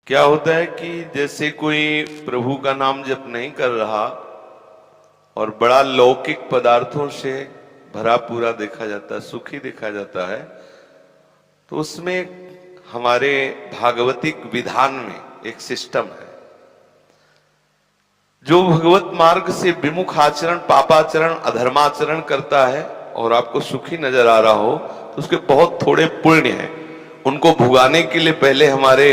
क्या होता है कि जैसे कोई प्रभु का नाम जप नहीं कर रहा और बड़ा लौकिक पदार्थों से भरा पूरा देखा जाता है, सुखी देखा जाता है, तो उसमें हमारे भागवतिक विधान में एक सिस्टम है। जो भगवत मार्ग से विमुख आचरण, पापाचरण, अधर्माचरण करता है और आपको सुखी नजर आ रहा हो तो उसके बहुत थोड़े पुण्य हैं। उनको भुगाने के लिए पहले हमारे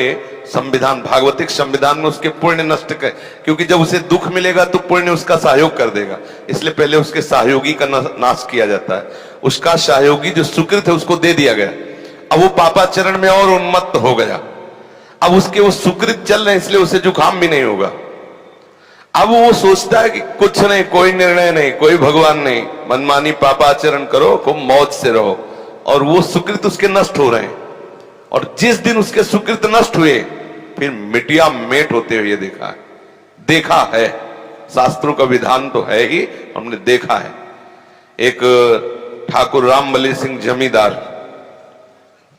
संविधान, भागवतिक संविधान में उसके पुण्य नष्ट कर, क्योंकि जब उसे दुख मिलेगा तो पुण्य उसका सहयोग कर देगा, इसलिए पहले उसके सहयोगी का नाश किया जाता है। उसका सहयोगी जो सुकृत है उसको दे दिया गया। अब वो पापाचरण में और उन्मत्त हो गया। अब उसके वो सुकृत चल रहे, इसलिए उसे जुकाम भी नहीं होगा। अब वो सोचता है कि कुछ नहीं, कोई निर्णय नहीं, कोई भगवान नहीं, मनमानी पापाचरण करो, खूब मौज से रहो, और वो सुकृत उसके नष्ट हो रहे हैं। और जिस दिन उसके सुकृत नष्ट हुए फिर मिटिया मेट होते हुए देखा है। शास्त्रों का विधान तो है ही, हमने देखा है। एक ठाकुर रामबली सिंह जमींदार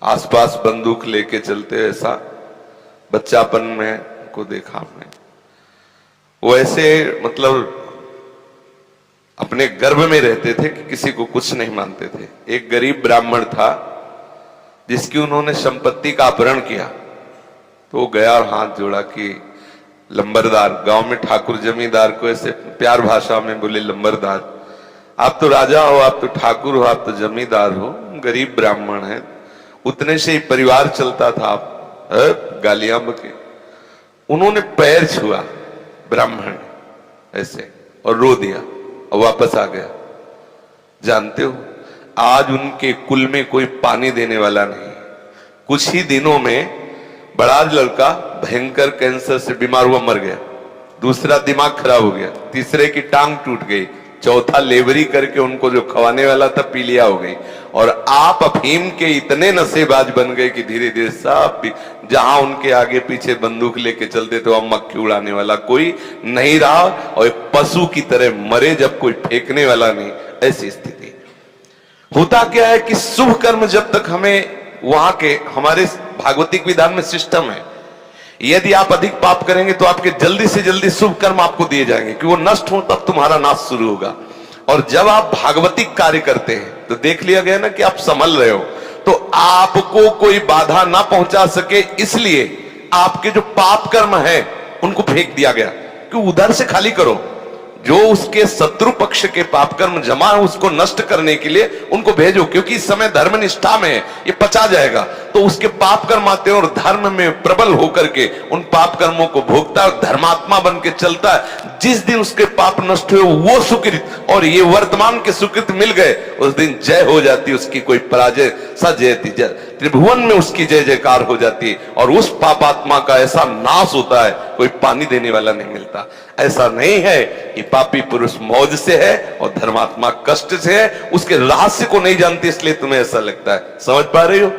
आसपास बंदूक लेके चलते, ऐसा बच्चापन में को देखा हमने। वो ऐसे मतलब अपने गर्भ में रहते थे कि किसी को कुछ नहीं मानते थे। एक गरीब ब्राह्मण था जिसकी उन्होंने संपत्ति का अपहरण किया, तो वो गया और हाथ जोड़ा कि लंबरदार, गांव में ठाकुर जमींदार को ऐसे प्यार भाषा में बोले, लंबरदार आप तो राजा हो, आप तो ठाकुर हो, आप तो जमींदार हो, गरीब ब्राह्मण है, उतने से ही परिवार चलता था, आप गालियां बके। उन्होंने पैर छुआ ब्राह्मण ऐसे और रो दिया और वापस आ गया। जानते हो, आज उनके कुल में कोई पानी देने वाला नहीं। कुछ ही दिनों में बड़ा लड़का भयंकर कैंसर से बीमार हुआ, मर गया। दूसरा दिमाग खराब हो गया, तीसरे की टांग टूट गई, चौथा लेबरी करके उनको जो खवाने वाला था पीलिया हो गई। और आप अफीम के इतने नशेबाज बन गए कि धीरे धीरे सब जहां उनके आगे पीछे बंदूक लेके चलते थे वहां मक्खी उड़ाने वाला कोई नहीं रहा, और एक पशु की तरह मरे जब कोई फेंकने वाला नहीं। ऐसी स्थिति होता क्या है कि शुभ कर्म जब तक हमें वहां के हमारे भागवतिक विधान में सिस्टम है, यदि आप अधिक पाप करेंगे तो आपके जल्दी से जल्दी शुभ कर्म आपको दिए जाएंगे कि वो नष्ट हो तब तुम्हारा नाश शुरू होगा। और जब आप भागवतिक कार्य करते हैं तो देख लिया गया ना कि आप संभल रहे हो, तो आपको कोई बाधा ना पहुंचा सके, इसलिए आपके जो पाप कर्म है उनको फेंक दिया गया कि उधर से खाली करो। जो उसके शत्रु पक्ष के पाप कर्म जमा है उसको नष्ट करने के लिए उनको भेजो, क्योंकि इस समय धर्म निष्ठा में है, ये पचा जाएगा। तो उसके पाप कर्म आते हैं और धर्म में प्रबल होकर के उन पाप कर्मों को भोगता है, धर्मात्मा बन के चलता है। जिस दिन उसके पाप नष्ट हुए वो सुकृत और ये वर्तमान के सुकृत मिल गए, उस दिन जय हो जाती, उसकी कोई पराजय सजयती, त्रिभुवन में उसकी जय जयकार हो जाती, और उस पापात्मा का ऐसा नाश होता है कोई पानी देने वाला नहीं मिलता। ऐसा नहीं है, ये पापी पुरुष मौज से है और धर्मात्मा कष्ट से है, उसके रहस्य को नहीं जानती, इसलिए तुम्हें ऐसा लगता है। समझ पा रही हो?